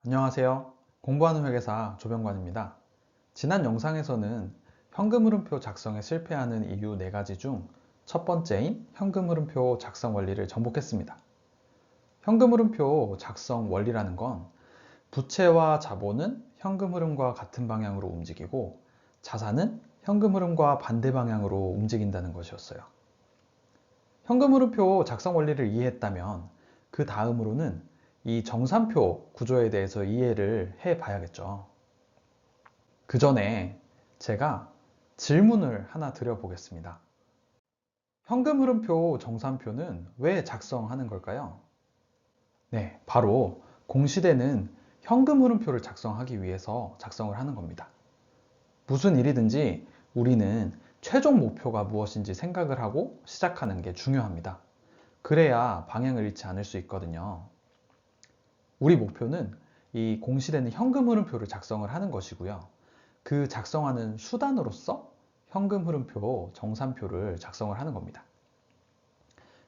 안녕하세요. 공부하는 회계사 조병관입니다. 지난 영상에서는 현금 흐름표 작성에 실패하는 이유 4가지 중 첫 번째인 현금 흐름표 작성 원리를 정복했습니다. 현금 흐름표 작성 원리라는 건 부채와 자본은 현금 흐름과 같은 방향으로 움직이고 자산은 현금 흐름과 반대 방향으로 움직인다는 것이었어요. 현금 흐름표 작성 원리를 이해했다면 그 다음으로는 이 정산표 구조에 대해서 이해를 해 봐야겠죠. 그 전에 제가 질문을 하나 드려보겠습니다. 현금 흐름표 정산표는 왜 작성하는 걸까요? 네, 바로 공시되는 현금 흐름표를 작성하기 위해서 작성을 하는 겁니다. 무슨 일이든지 우리는 최종 목표가 무엇인지 생각을 하고 시작하는 게 중요합니다. 그래야 방향을 잃지 않을 수 있거든요. 우리 목표는 이 공시되는 현금 흐름표를 작성을 하는 것이고요. 그 작성하는 수단으로서 현금 흐름표, 정산표를 작성을 하는 겁니다.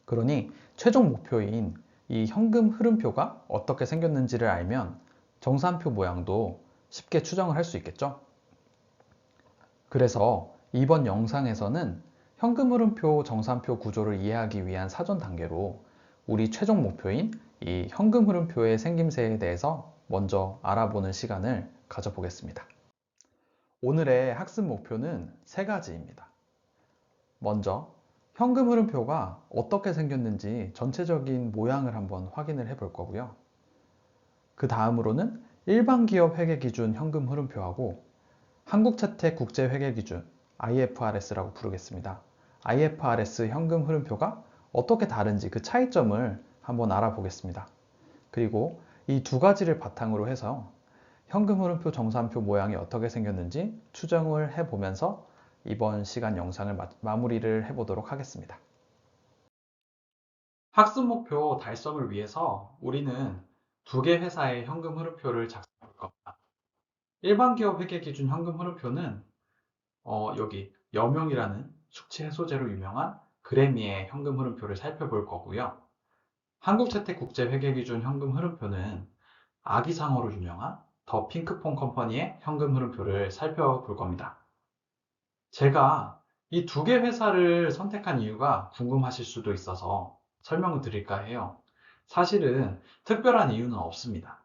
그러니 최종 목표인 이 현금 흐름표가 어떻게 생겼는지를 알면 정산표 모양도 쉽게 추정을 할 수 있겠죠? 그래서 이번 영상에서는 현금 흐름표, 정산표 구조를 이해하기 위한 사전 단계로 우리 최종 목표인 이 현금 흐름표의 생김새에 대해서 먼저 알아보는 시간을 가져보겠습니다. 오늘의 학습 목표는 3가지입니다. 먼저 현금 흐름표가 어떻게 생겼는지 전체적인 모양을 한번 확인을 해 볼 거고요. 그 다음으로는 일반 기업 회계 기준 현금 흐름표하고 한국채택국제회계기준 IFRS라고 부르겠습니다. IFRS 현금 흐름표가 어떻게 다른지 그 차이점을 한번 알아보겠습니다. 그리고 이 2가지를 바탕으로 해서 현금 흐름표 정산표 모양이 어떻게 생겼는지 추정을 해보면서 이번 시간 영상을 마무리를 해보도록 하겠습니다. 학습 목표 달성을 위해서 우리는 2개 회사의 현금 흐름표를 작성할 겁니다. 일반 기업 회계 기준 현금 흐름표는 여기 여명이라는 숙취 해소제로 유명한 그래미의 현금 흐름표를 살펴볼 거고요. 한국채택국제회계기준 현금 흐름표는 아기상어로 유명한 더 핑크퐁 컴퍼니의 현금 흐름표를 살펴볼 겁니다. 제가 이 2개 회사를 선택한 이유가 궁금하실 수도 있어서 설명을 드릴까 해요. 사실은 특별한 이유는 없습니다.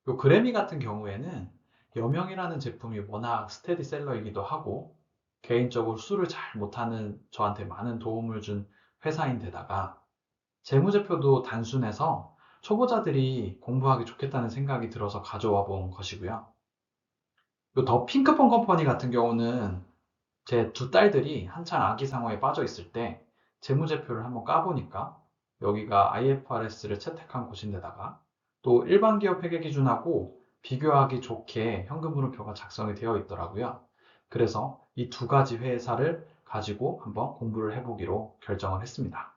요 그래미 같은 경우에는 여명이라는 제품이 워낙 스테디셀러이기도 하고 개인적으로 술을 잘 못하는 저한테 많은 도움을 준 회사인데다가 재무제표도 단순해서 초보자들이 공부하기 좋겠다는 생각이 들어서 가져와 본 것이고요. 요 더 핑크퐁 컴퍼니 같은 경우는 제 2딸들이 한창 아기상어에 빠져 있을 때 재무제표를 한번 까보니까 여기가 IFRS를 채택한 곳인데다가 또 일반 기업 회계 기준하고 비교하기 좋게 현금 흐름표가 작성이 되어 있더라고요. 그래서 이 2가지 회사를 가지고 한번 공부를 해보기로 결정을 했습니다.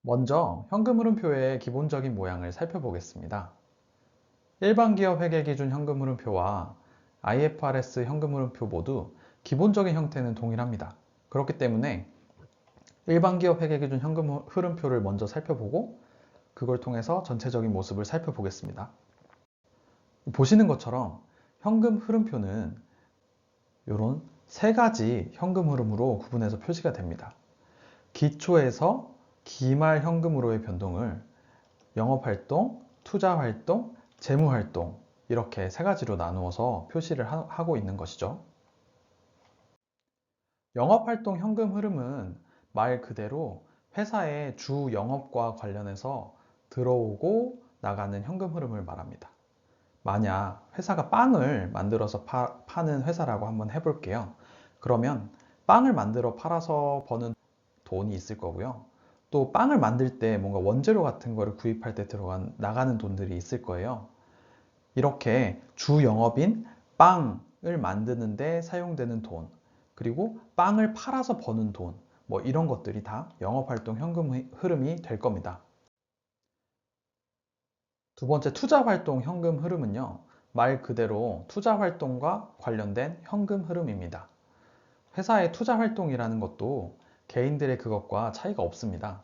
먼저 현금 흐름표의 기본적인 모양을 살펴보겠습니다. 일반 기업 회계 기준 현금 흐름표와 IFRS 현금 흐름표 모두 기본적인 형태는 동일합니다. 그렇기 때문에 일반 기업 회계 기준 현금 흐름표를 먼저 살펴보고 그걸 통해서 전체적인 모습을 살펴보겠습니다. 보시는 것처럼 현금 흐름표는 이런 3가지 현금 흐름으로 구분해서 표시가 됩니다. 기초에서 기말 현금으로의 변동을 영업활동, 투자활동, 재무활동 이렇게 3가지로 나누어서 표시를 하고 있는 것이죠. 영업활동 현금 흐름은 말 그대로 회사의 주 영업과 관련해서 들어오고 나가는 현금 흐름을 말합니다. 만약 회사가 빵을 만들어서 파는 회사라고 한번 해볼게요. 그러면 빵을 만들어 팔아서 버는 돈이 있을 거고요. 또 빵을 만들 때 뭔가 원재료 같은 거를 구입할 때 나가는 돈들이 있을 거예요. 이렇게 주 영업인 빵을 만드는데 사용되는 돈, 그리고 빵을 팔아서 버는 돈, 뭐 이런 것들이 다 영업활동 현금 흐름이 될 겁니다. 2번째 투자활동 현금 흐름은요, 말 그대로 투자활동과 관련된 현금 흐름입니다. 회사의 투자활동이라는 것도 개인들의 그것과 차이가 없습니다.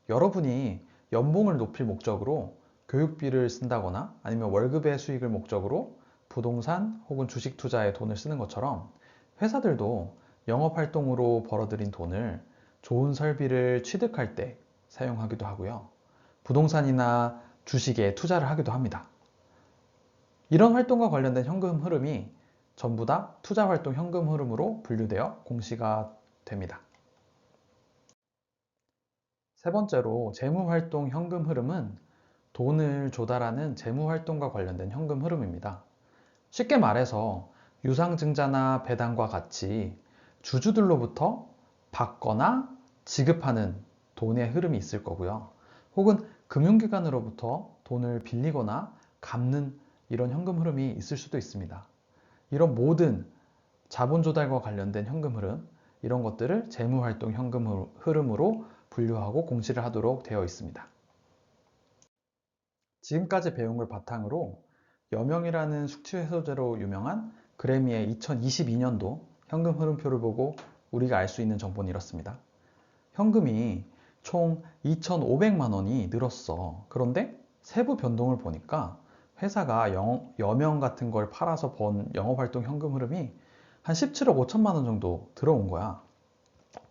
여러분이 연봉을 높일 목적으로 교육비를 쓴다거나 아니면 월급의 수익을 목적으로 부동산 혹은 주식 투자에 돈을 쓰는 것처럼 회사들도 영업활동으로 벌어들인 돈을 좋은 설비를 취득할 때 사용하기도 하고요. 부동산이나 주식에 투자를 하기도 합니다. 이런 활동과 관련된 현금 흐름이 전부 다 투자활동 현금 흐름으로 분류되어 공시가 됩니다. 세 번째로 재무활동 현금 흐름은 돈을 조달하는 재무활동과 관련된 현금 흐름입니다. 쉽게 말해서 유상증자나 배당과 같이 주주들로부터 받거나 지급하는 돈의 흐름이 있을 거고요. 혹은 금융기관으로부터 돈을 빌리거나 갚는 이런 현금 흐름이 있을 수도 있습니다. 이런 모든 자본 조달과 관련된 현금 흐름, 이런 것들을 재무활동 현금 흐름으로 분류하고 공시를 하도록 되어 있습니다. 지금까지 배운 걸 바탕으로 여명이라는 숙취 해소제로 유명한 그래미의 2022년도 현금 흐름표를 보고 우리가 알 수 있는 정보는 이렇습니다. 현금이 총 2,500만 원이 늘었어. 그런데 세부 변동을 보니까 회사가 여명 같은 걸 팔아서 번 영업활동 현금 흐름이 한 17억 5천만 원 정도 들어온 거야.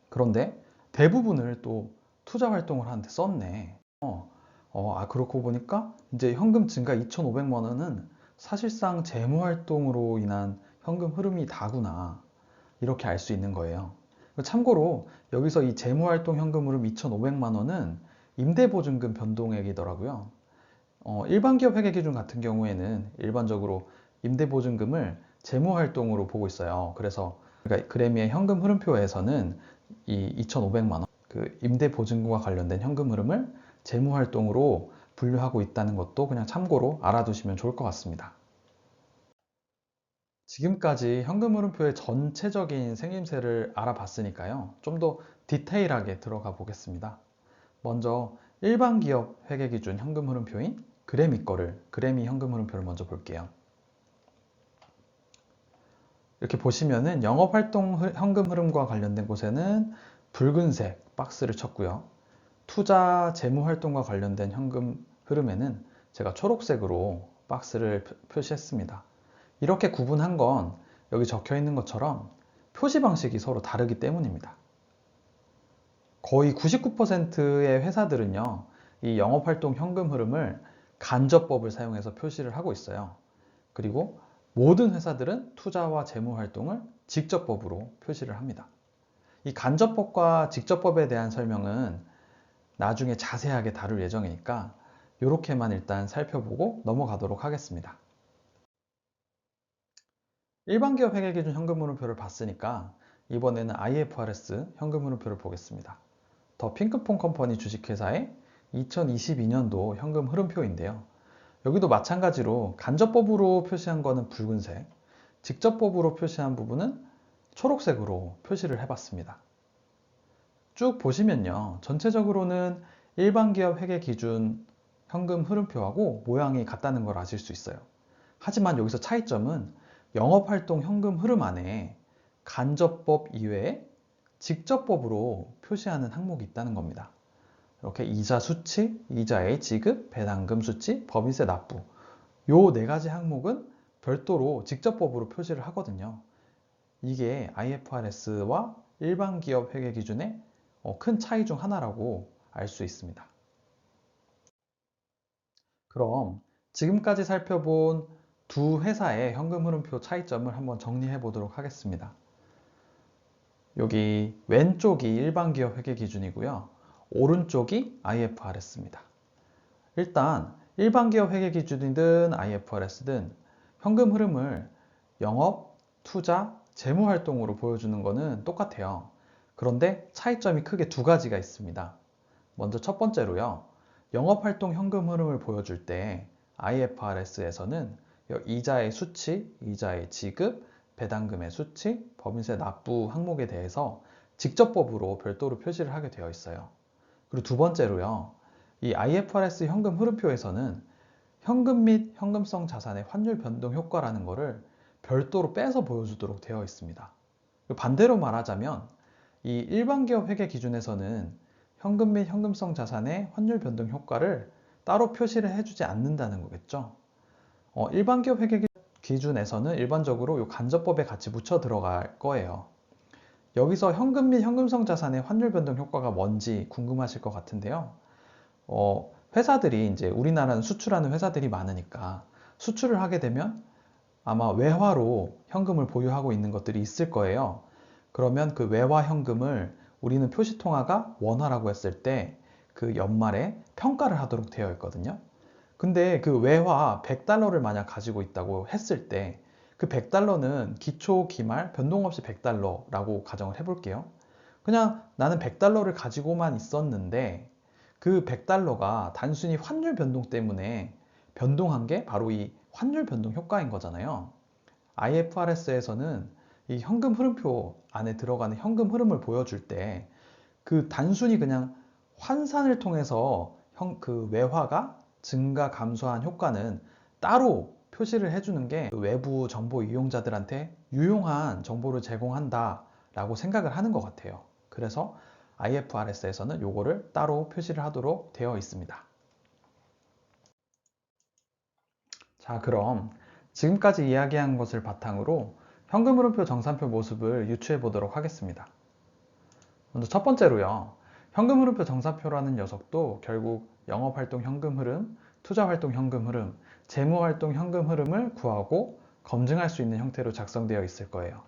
그런데 대부분을 또 투자 활동을 하는데 썼네. 그렇고 보니까 이제 현금 증가 2,500만 원은 사실상 재무 활동으로 인한 현금 흐름이 다구나. 이렇게 알 수 있는 거예요. 참고로 여기서 이 재무 활동 현금 흐름 2,500만 원은 임대보증금 변동액이더라고요. 일반 기업 회계 기준 같은 경우에는 일반적으로 임대보증금을 재무 활동으로 보고 있어요. 그래서 그러니까 그래미의 현금 흐름표에서는 이 2,500만 원, 그 임대보증금과 관련된 현금 흐름을 재무 활동으로 분류하고 있다는 것도 그냥 참고로 알아두시면 좋을 것 같습니다. 지금까지 현금 흐름표의 전체적인 생김새를 알아봤으니까요. 좀 더 디테일하게 들어가 보겠습니다. 먼저 일반 기업 회계 기준 현금 흐름표인 그래미 현금 흐름표를 먼저 볼게요. 이렇게 보시면은 영업활동 현금 흐름과 관련된 곳에는 붉은색 박스를 쳤고요. 투자 재무 활동과 관련된 현금 흐름에는 제가 초록색으로 박스를 표시했습니다. 이렇게 구분한 건 여기 적혀 있는 것처럼 표시 방식이 서로 다르기 때문입니다. 거의 99%의 회사들은요, 이 영업활동 현금 흐름을 간접법을 사용해서 표시를 하고 있어요. 그리고 모든 회사들은 투자와 재무 활동을 직접법으로 표시를 합니다. 이 간접법과 직접법에 대한 설명은 나중에 자세하게 다룰 예정이니까 이렇게만 일단 살펴보고 넘어가도록 하겠습니다. 일반 기업 회계 기준 현금 흐름표를 봤으니까 이번에는 IFRS 현금 흐름표를 보겠습니다. 더 핑크퐁 컴퍼니 주식회사의 2022년도 현금 흐름표인데요. 여기도 마찬가지로 간접법으로 표시한 거는 붉은색, 직접법으로 표시한 부분은 초록색으로 표시를 해봤습니다. 쭉 보시면요. 전체적으로는 일반 기업 회계 기준 현금 흐름표하고 모양이 같다는 걸 아실 수 있어요. 하지만 여기서 차이점은 영업활동 현금 흐름 안에 간접법 이외에 직접법으로 표시하는 항목이 있다는 겁니다. 이렇게 이자 수치, 이자의 지급, 배당금 수치, 법인세 납부 요 네 가지 항목은 별도로 직접법으로 표시를 하거든요. 이게 IFRS와 일반 기업 회계 기준의 큰 차이 중 하나라고 알 수 있습니다. 그럼 지금까지 살펴본 두 회사의 현금 흐름표 차이점을 한번 정리해 보도록 하겠습니다. 여기 왼쪽이 일반 기업 회계 기준이고요. 오른쪽이 IFRS입니다. 일단 일반 기업 회계 기준이든 IFRS든 현금 흐름을 영업, 투자, 재무 활동으로 보여주는 것은 똑같아요. 그런데 차이점이 크게 두 가지가 있습니다. 먼저 첫 번째로요. 영업활동 현금 흐름을 보여줄 때 IFRS에서는 이자의 수치, 이자의 지급, 배당금의 수치, 법인세 납부 항목에 대해서 직접법으로 별도로 표시를 하게 되어 있어요. 그리고 두 번째로요. 이 IFRS 현금 흐름표에서는 현금 및 현금성 자산의 환율 변동 효과라는 것을 별도로 빼서 보여주도록 되어 있습니다. 반대로 말하자면 이 일반 기업 회계 기준에서는 현금 및 현금성 자산의 환율 변동 효과를 따로 표시를 해주지 않는다는 거겠죠. 일반 기업 회계 기준에서는 일반적으로 이 간접법에 같이 묻혀 들어갈 거예요. 여기서 현금 및 현금성 자산의 환율 변동 효과가 뭔지 궁금하실 것 같은데요. 회사들이 이제 우리나라는 수출하는 회사들이 많으니까 수출을 하게 되면 아마 외화로 현금을 보유하고 있는 것들이 있을 거예요. 그러면 그 외화 현금을 우리는 표시통화가 원화라고 했을 때 그 연말에 평가를 하도록 되어 있거든요. 근데 그 외화 100달러를 만약 가지고 있다고 했을 때 그 100달러는 기초, 기말, 변동 없이 100달러라고 가정을 해볼게요. 그냥 나는 100달러를 가지고만 있었는데 그 100달러가 단순히 환율 변동 때문에 변동한 게 바로 이 환율 변동 효과인 거잖아요. IFRS에서는 이 현금 흐름표 안에 들어가는 현금 흐름을 보여줄 때 그 단순히 그냥 환산을 통해서 그 외화가 증가 감소한 효과는 따로 표시를 해주는 게 외부 정보 이용자들한테 유용한 정보를 제공한다 라고 생각을 하는 것 같아요. 그래서 IFRS에서는 요거를 따로 표시를 하도록 되어 있습니다. 자, 그럼 지금까지 이야기한 것을 바탕으로 현금 흐름표 정산표 모습을 유추해 보도록 하겠습니다. 먼저 첫 번째로요. 현금 흐름표 정산표라는 녀석도 결국 영업활동 현금 흐름, 투자활동 현금 흐름, 재무활동 현금 흐름을 구하고 검증할 수 있는 형태로 작성되어 있을 거예요.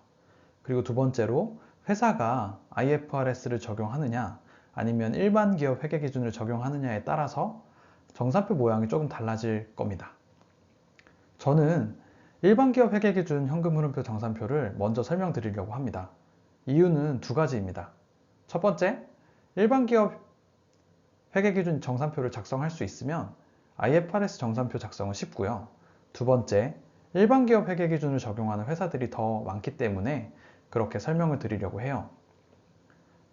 그리고 두 번째로 회사가 IFRS를 적용하느냐 아니면 일반 기업 회계 기준을 적용하느냐에 따라서 정산표 모양이 조금 달라질 겁니다. 저는 일반 기업 회계 기준 현금 흐름표 정산표를 먼저 설명드리려고 합니다. 이유는 두 가지입니다. 첫 번째, 일반 기업 회계기준 정산표를 작성할 수 있으면 IFRS 정산표 작성은 쉽고요. 두 번째, 일반 기업 회계기준을 적용하는 회사들이 더 많기 때문에 그렇게 설명을 드리려고 해요.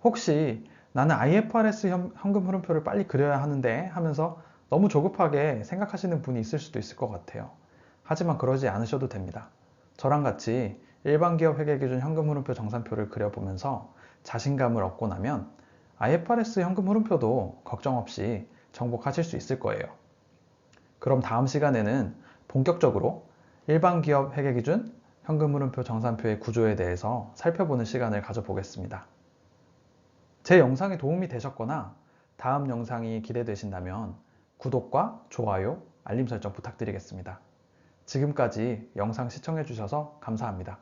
혹시 나는 IFRS 현금 흐름표를 빨리 그려야 하는데 하면서 너무 조급하게 생각하시는 분이 있을 수도 있을 것 같아요. 하지만 그러지 않으셔도 됩니다. 저랑 같이 일반 기업 회계기준 현금 흐름표 정산표를 그려보면서 자신감을 얻고 나면 IFRS 현금 흐름표도 걱정 없이 정복하실 수 있을 거예요. 그럼 다음 시간에는 본격적으로 일반 기업 회계기준 현금 흐름표 정산표의 구조에 대해서 살펴보는 시간을 가져보겠습니다. 제 영상이 도움이 되셨거나 다음 영상이 기대되신다면 구독과 좋아요, 알림 설정 부탁드리겠습니다. 지금까지 영상 시청해주셔서 감사합니다.